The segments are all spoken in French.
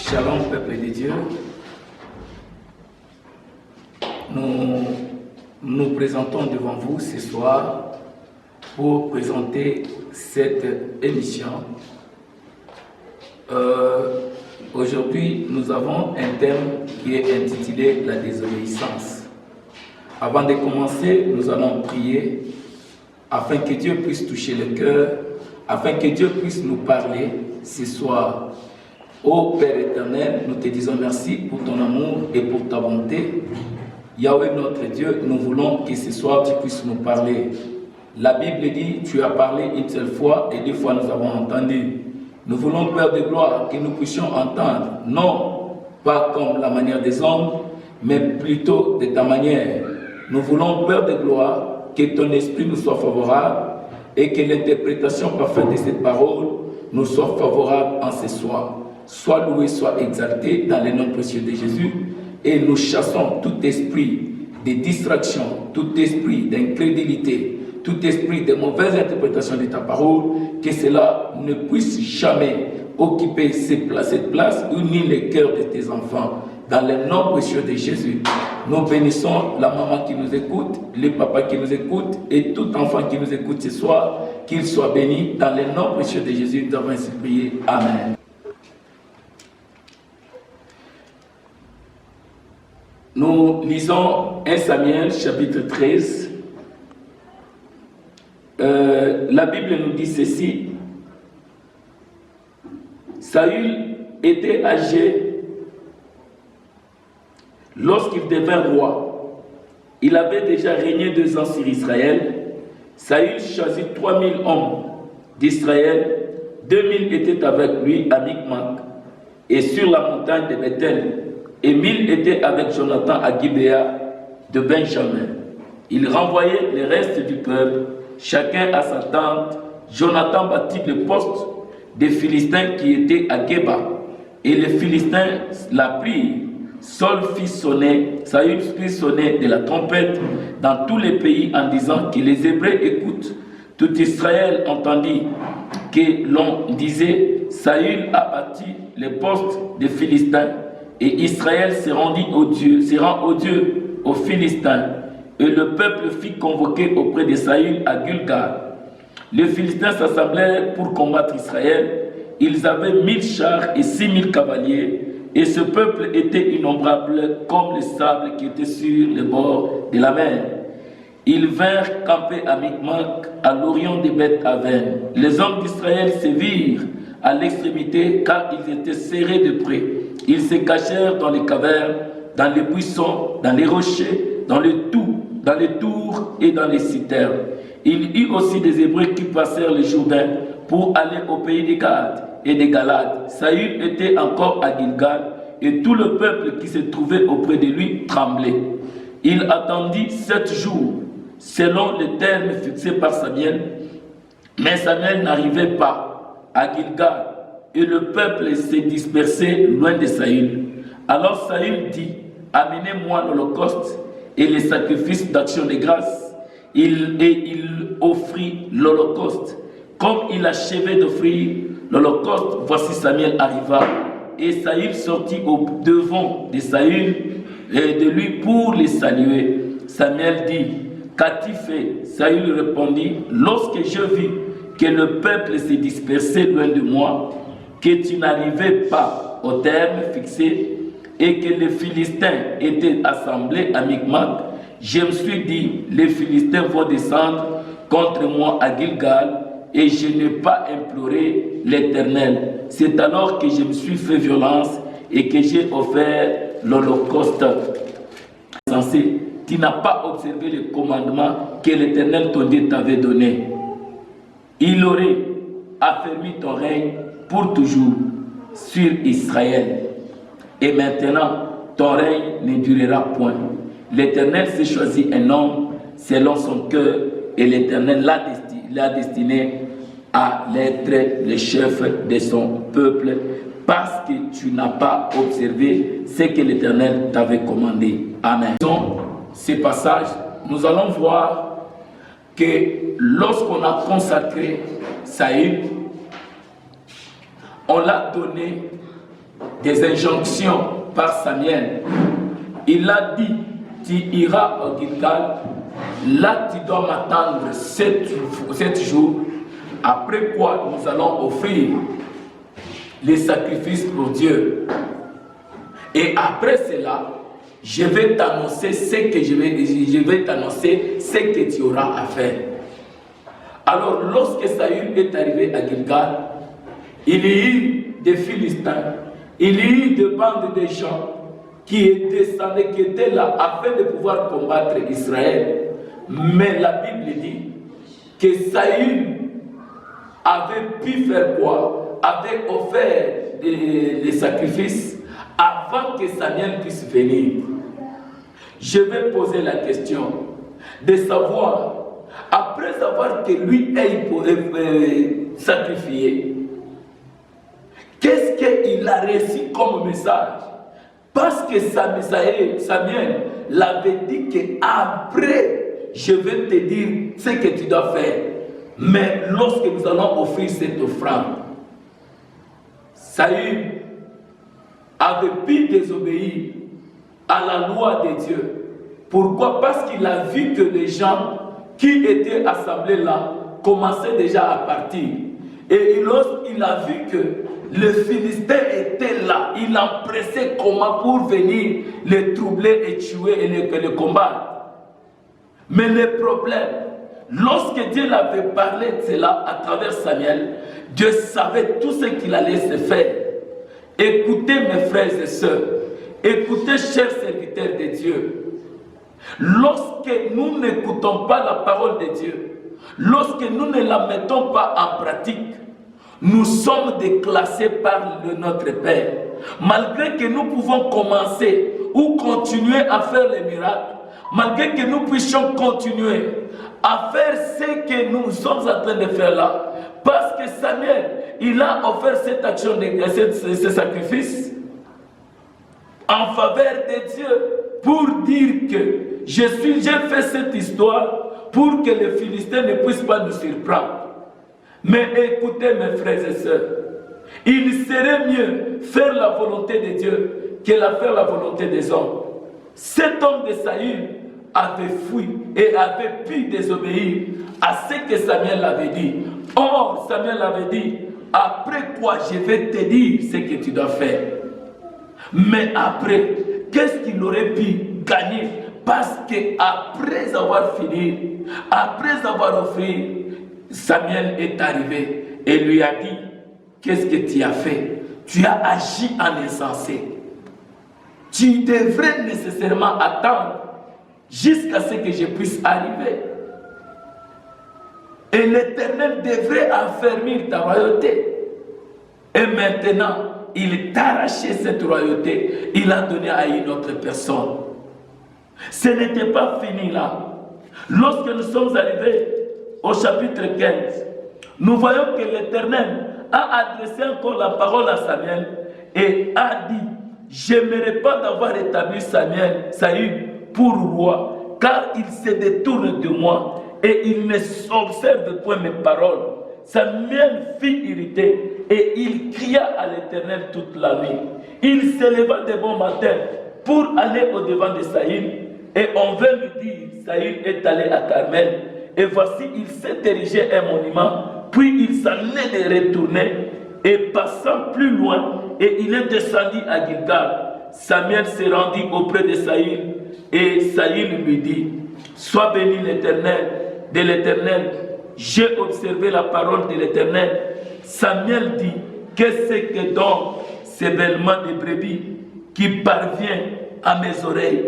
Shalom, peuple de Dieu. Nous nous présentons devant vous ce soir pour présenter cette émission. Aujourd'hui, nous avons un thème qui est intitulé « La désobéissance ». Avant de commencer, nous allons prier afin que Dieu puisse toucher le cœur, afin que Dieu puisse nous parler ce soir. Ô Père éternel, nous te disons merci pour ton amour et pour ta bonté. Yahweh notre Dieu, nous voulons que ce soir tu puisses nous parler. La Bible dit, tu as parlé une seule fois et 2 fois nous avons entendu. Nous voulons, Père de gloire, que nous puissions entendre, non pas comme la manière des hommes, mais plutôt de ta manière. Nous voulons, Père de gloire, que ton esprit nous soit favorable et que l'interprétation parfaite de cette parole nous soit favorable en ce soir. Sois loué, sois exalté dans le nom précieux de Jésus et nous chassons tout esprit de distraction, tout esprit d'incrédulité, tout esprit de mauvaise interprétation de ta parole, que cela ne puisse jamais occuper cette place ni le cœur de tes enfants. Dans le nom précieux de Jésus, nous bénissons la maman qui nous écoute, le papa qui nous écoute et tout enfant qui nous écoute ce soir, qu'il soit béni. Dans le nom précieux de Jésus, nous avons ainsi prié. Amen. Nous lisons 1 Samuel chapitre 13. La Bible nous dit ceci. Saül était âgé lorsqu'il devint roi. Il avait déjà régné 2 ans sur Israël. Saül choisit 3000 hommes d'Israël. 2000 étaient avec lui à Micmac et sur la montagne de Bethel. Et 1000 étaient avec Jonathan à Gibéa de Benjamin. Il renvoyait le reste du peuple, chacun à sa tente. Jonathan bâtit le poste des Philistins qui étaient à Geba. Et les Philistins la prirent. Saül fit sonner de la trompette dans tous les pays en disant que les Hébreux écoutent. Tout Israël entendit que l'on disait, Saül a bâti le poste des Philistins. Et Israël se rend au Dieu, aux Philistins. Et le peuple fit convoquer auprès de Saül à Gilgal. Les Philistins s'assemblèrent pour combattre Israël. Ils avaient 1000 chars et 6000 cavaliers. Et ce peuple était innombrable comme le sable qui était sur le bord de la mer. Ils vinrent camper à Micmac, à l'orient de Beth-Aven. Les hommes d'Israël se virent à l'extrémité car ils étaient serrés de près. Ils se cachèrent dans les cavernes, dans les buissons, dans les rochers, dans les tours et dans les citernes. Il y eut aussi des Hébreux qui passèrent le Jourdain pour aller au pays de Gad et de Galad. Saül était encore à Gilgal et tout le peuple qui se trouvait auprès de lui tremblait. Il attendit 7 jours, selon les termes fixés par Samuel, mais Samuel n'arrivait pas à Gilgal. Et le peuple s'est dispersé loin de Saül. Alors Saül dit, amenez-moi l'holocauste et les sacrifices d'action de grâce. Il offrit l'holocauste. Comme il achevait d'offrir l'holocauste, voici Samuel arriva. Et Saül sortit au devant de Saül et de lui pour les saluer. Samuel dit, qu'as-tu fait? Saül répondit, lorsque je vis que le peuple s'est dispersé loin de moi, que tu n'arrivais pas au terme fixé et que les Philistins étaient assemblés à Micmac, je me suis dit, les Philistins vont descendre contre moi à Gilgal et je n'ai pas imploré l'Éternel. C'est alors que je me suis fait violence et que j'ai offert l'holocauste. Tu n'as pas observé le commandement que l'Éternel ton Dieu t'avait donné. Il aurait affermi ton règne pour toujours sur Israël. Et maintenant, ton règne ne durera point. L'Éternel s'est choisi un homme selon son cœur et l'Éternel l'a destiné à l'être le chef de son peuple parce que tu n'as pas observé ce que l'Éternel t'avait commandé. Amen. Dans ces passages, nous allons voir que lorsqu'on a consacré Saül, on l'a donné des injonctions par Samuel. Il a dit, tu iras au Gilgal, là tu dois m'attendre 7 jours, après quoi nous allons offrir les sacrifices pour Dieu. Et après cela, je vais t'annoncer ce que tu auras à faire. Alors lorsque Saül est arrivé à Gilgal, il y a eu des Philistins, il y a eu des bandes de gens qui étaient là afin de pouvoir combattre Israël. Mais la Bible dit que Saül avait pu faire quoi? Avait offert des sacrifices avant que Samuel puisse venir. Je vais poser la question de savoir, après avoir que lui ait sacrifié, qu'est-ce qu'il a reçu comme message? Parce que Samuel l'avait dit qu'après, je vais te dire ce que tu dois faire. Mais lorsque nous allons offrir cette offrande, Saül avait pu désobéir à la loi de Dieu. Pourquoi? Parce qu'il a vu que les gens qui étaient assemblés là commençaient déjà à partir. Et lorsqu'il a vu que les Philistins étaient là, il a pressé comment pour venir les troubler et tuer et les combattre. Mais le problème, lorsque Dieu l'avait parlé de cela à travers Samuel, Dieu savait tout ce qu'il allait se faire. Écoutez mes frères et sœurs, écoutez chers serviteurs de Dieu. Lorsque nous n'écoutons pas la parole de Dieu, lorsque nous ne la mettons pas en pratique, nous sommes déclassés par notre Père. Malgré que nous pouvons commencer ou continuer à faire les miracles, malgré que nous puissions continuer à faire ce que nous sommes en train de faire là, parce que Samuel, il a offert cette action, ce sacrifice en faveur de Dieu pour dire que j'ai fait cette histoire pour que les Philistins ne puissent pas nous surprendre. Mais écoutez mes frères et sœurs, il serait mieux faire la volonté de Dieu que faire la volonté des hommes. Cet homme de Saül avait fui et avait pu désobéir à ce que Samuel avait dit. Or, Samuel avait dit, après quoi je vais te dire ce que tu dois faire. Mais après, qu'est-ce qu'il aurait pu gagner? Parce qu'après avoir fini, après avoir offert, Samuel est arrivé et lui a dit, qu'est-ce que tu as fait? Tu as agi en insensé. Tu devrais nécessairement attendre jusqu'à ce que je puisse arriver. Et l'Éternel devrait affermir ta royauté. Et maintenant, il t'a arraché cette royauté, il l'a donnée à une autre personne. Ce n'était pas fini là. Lorsque nous sommes arrivés au chapitre 15, nous voyons que l'Éternel a adressé encore la parole à Samuel et a dit, j'aimerais pas d'avoir établi Saül pour roi, car il se détourne de moi et il ne s'observe point mes paroles. Samuel fut irrité et il cria à l'Éternel toute la nuit. Il s'éleva de bon matin pour aller au-devant de Saül et on veut lui dire, Saül est allé à Carmel et voici il s'est érigé un monument, puis il s'en est retourné et passant plus loin et il est descendu à Gilgal. Samuel s'est rendu auprès de Saül et Saül lui dit, sois béni de l'Éternel, j'ai observé la parole de l'Éternel. Samuel dit, qu'est-ce que donc ces bêlements de brebis qui parvient à mes oreilles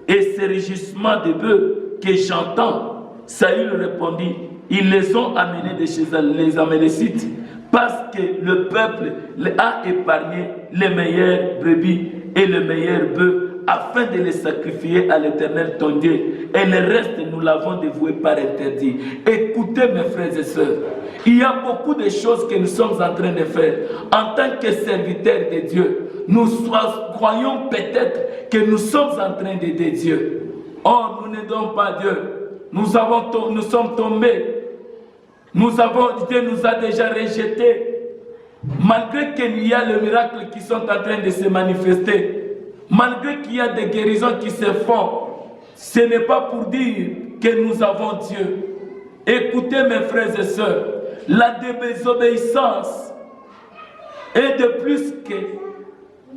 et ces rugissements de bœufs que j'entends? Saül répondit, ils les ont amenés de chez les Amalécites parce que le peuple a épargné les meilleures brebis et les meilleurs bœufs afin de les sacrifier à l'Éternel ton Dieu. Et le reste, nous l'avons dévoué par interdit. Écoutez mes frères et sœurs, il y a beaucoup de choses que nous sommes en train de faire. En tant que serviteurs de Dieu, nous croyons peut-être que nous sommes en train d'aider Dieu. Or, nous n'aidons pas Dieu. Nous sommes tombés. Dieu nous a déjà rejetés. Malgré qu'il y a les miracles qui sont en train de se manifester, malgré qu'il y a des guérisons qui se font, ce n'est pas pour dire que nous avons Dieu. Écoutez mes frères et sœurs, la désobéissance est de plus que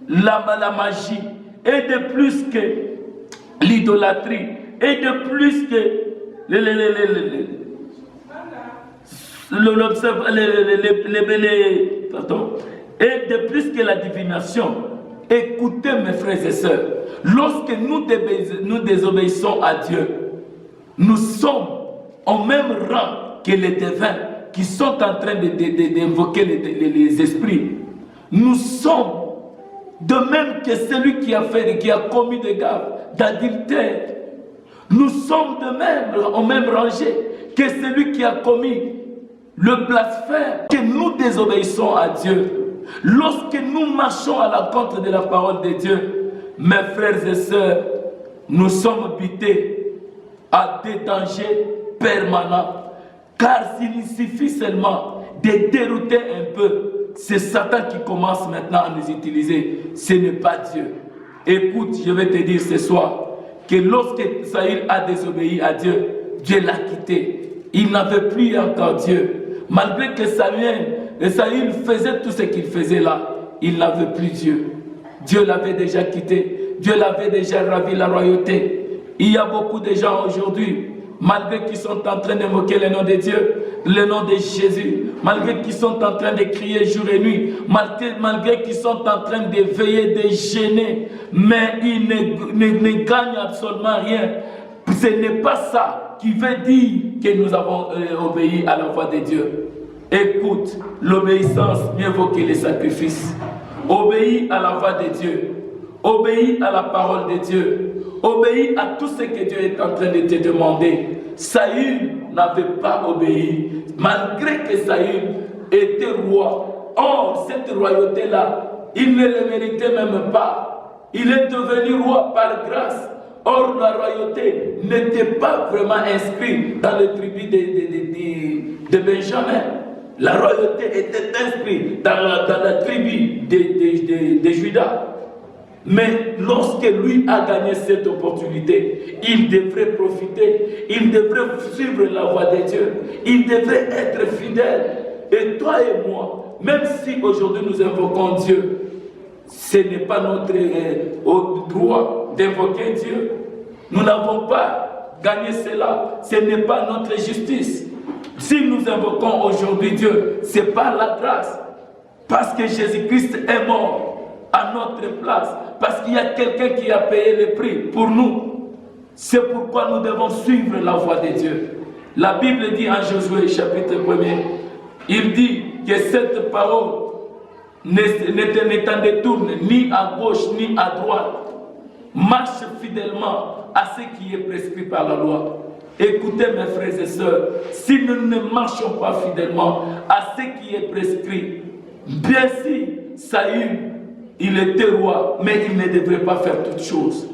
la magie, est de plus que l'idolâtrie, est de plus que et de plus que la divination. Écoutez mes frères et sœurs, lorsque nous désobéissons à Dieu, nous sommes au même rang que les devins qui sont en train d'invoquer les esprits. Nous sommes de même que celui qui a commis des gaffes d'adultère. Nous sommes de même, au même rangée que celui qui a commis le blasphème. Que nous désobéissons à Dieu. Lorsque nous marchons à l'encontre de la parole de Dieu, mes frères et sœurs, nous sommes butés à des dangers permanents. Car s'il suffit seulement de dérouter un peu, c'est Satan qui commence maintenant à nous utiliser. Ce n'est pas Dieu. Écoute, je vais te dire ce soir que lorsque Saül a désobéi à Dieu, Dieu l'a quitté. Il n'avait plus encore Dieu. Malgré que Saül faisait tout ce qu'il faisait là, il n'avait plus Dieu. Dieu l'avait déjà quitté. Dieu l'avait déjà ravi la royauté. Il y a beaucoup de gens aujourd'hui, malgré qu'ils sont en train d'invoquer le nom de Dieu, le nom de Jésus, malgré qu'ils sont en train de crier jour et nuit, malgré qu'ils sont en train de veiller, de gêner, mais ils ne gagnent absolument rien. Ce n'est pas ça qui veut dire que nous avons obéi à la voix de Dieu. Écoute, l'obéissance mieux vaut que les sacrifices. Obéis à la voix de Dieu. Obéis à la parole de Dieu. Obéis à tout ce que Dieu est en train de te demander. Saül n'avait pas obéi, malgré que Saül était roi. Or, cette royauté-là, il ne le méritait même pas. Il est devenu roi par grâce. Or, la royauté n'était pas vraiment inscrite dans les tribus de Benjamin. La royauté était inscrite dans la tribu de Juda. Mais lorsque lui a gagné cette opportunité, il devrait profiter, il devrait suivre la voie de Dieu, il devrait être fidèle. Et toi et moi, même si aujourd'hui nous invoquons Dieu, ce n'est pas notre droit d'invoquer Dieu. Nous n'avons pas gagné cela, ce n'est pas notre justice. Si nous invoquons aujourd'hui Dieu, c'est par la grâce, parce que Jésus-Christ est mort à notre place, parce qu'il y a quelqu'un qui a payé le prix pour nous. C'est pourquoi nous devons suivre la voie de Dieu. La Bible dit en Josué chapitre 1er, il dit que cette parole ne t'en détourne ni à gauche ni à droite. Marche fidèlement à ce qui est prescrit par la loi. Écoutez mes frères et sœurs, si nous ne marchons pas fidèlement à ce qui est prescrit, bien si Saül, il était roi, mais il ne devrait pas faire toutes choses.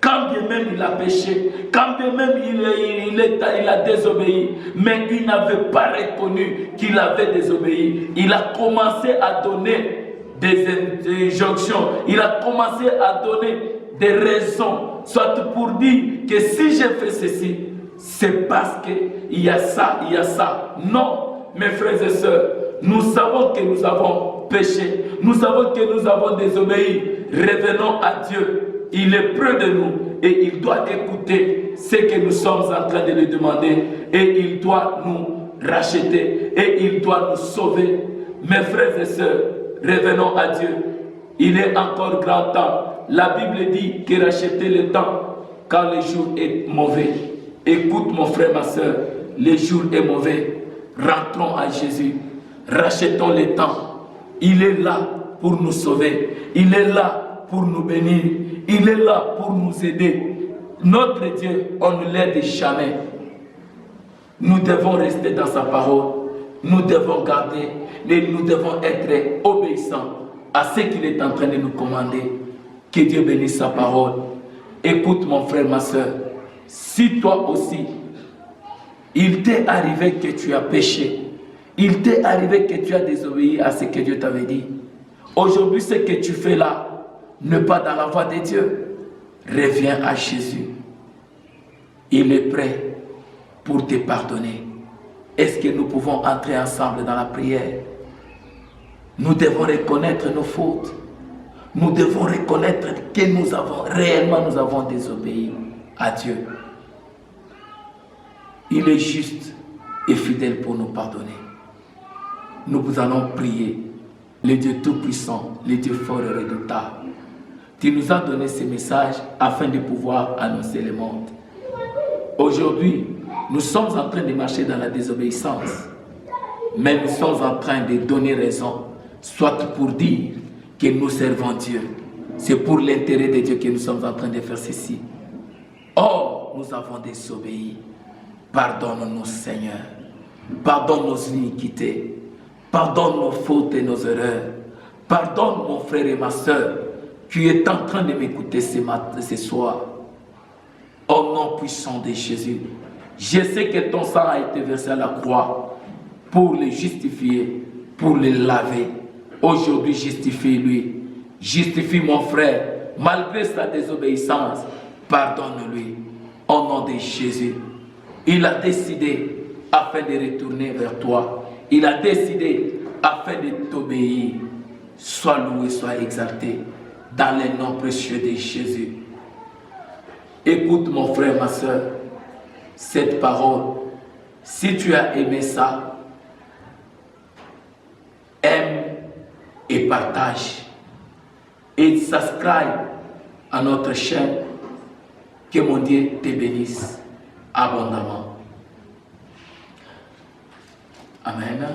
Quand bien même il a péché, quand bien même il a désobéi, mais il n'avait pas reconnu qu'il avait désobéi. Il a commencé à donner des injonctions, il a commencé à donner des raisons, soit pour dire que si je fais ceci, c'est parce qu'il y a ça, il y a ça. Non, mes frères et sœurs, nous savons que nous avons péché, nous savons que nous avons désobéi. Revenons à Dieu, il est près de nous et il doit écouter ce que nous sommes en train de lui demander et il doit nous racheter et il doit nous sauver. Mes frères et sœurs, revenons à Dieu. Il est encore grand temps. La Bible dit que racheter le temps quand le jour est mauvais. Écoute mon frère, ma soeur, le jour est mauvais. Rentrons à Jésus. Rachetons le temps. Il est là pour nous sauver. Il est là pour nous bénir. Il est là pour nous aider. Notre Dieu, on ne l'aide jamais. Nous devons rester dans sa parole. Nous devons garder, mais nous devons être obéissants à ce qu'il est en train de nous commander. Que Dieu bénisse sa parole. Écoute mon frère, ma soeur, si toi aussi, il t'est arrivé que tu as péché, Il t'est arrivé que tu as désobéi à ce que Dieu t'avait dit. Aujourd'hui, ce que tu fais là, ne pas dans la voie de Dieu. Reviens à Jésus. Il est prêt pour te pardonner. Est-ce que nous pouvons entrer ensemble dans la prière? Nous devons reconnaître nos fautes. Nous devons reconnaître que nous avons désobéi à Dieu. Il est juste et fidèle pour nous pardonner. Nous allons prier. Le Dieu Tout-Puissant, le Dieu fort et redoutable. Tu nous as donné ce message afin de pouvoir annoncer le monde. Aujourd'hui, nous sommes en train de marcher dans la désobéissance. Mais nous sommes en train de donner raison, soit pour dire que nous servons Dieu. C'est pour l'intérêt de Dieu que nous sommes en train de faire ceci. Or, nous avons désobéi. Pardonne-nous, Seigneur. Pardonne nos iniquités. Pardonne nos fautes et nos erreurs. Pardonne mon frère et ma soeur qui est en train de m'écouter ce soir. Au nom puissant de Jésus, je sais que ton sang a été versé à la croix pour le justifier, pour le laver. Aujourd'hui, justifie-lui. Justifie mon frère, malgré sa désobéissance. Pardonne-lui. Au nom de Jésus. Il a décidé afin de retourner vers toi. Il a décidé afin de t'obéir. Sois loué, sois exalté dans le nom précieux de Jésus. Écoute mon frère, ma soeur, cette parole. Si tu as aimé ça, aime et partage. Et subscribe à notre chaîne. Que mon Dieu te bénisse abondamment. Amen.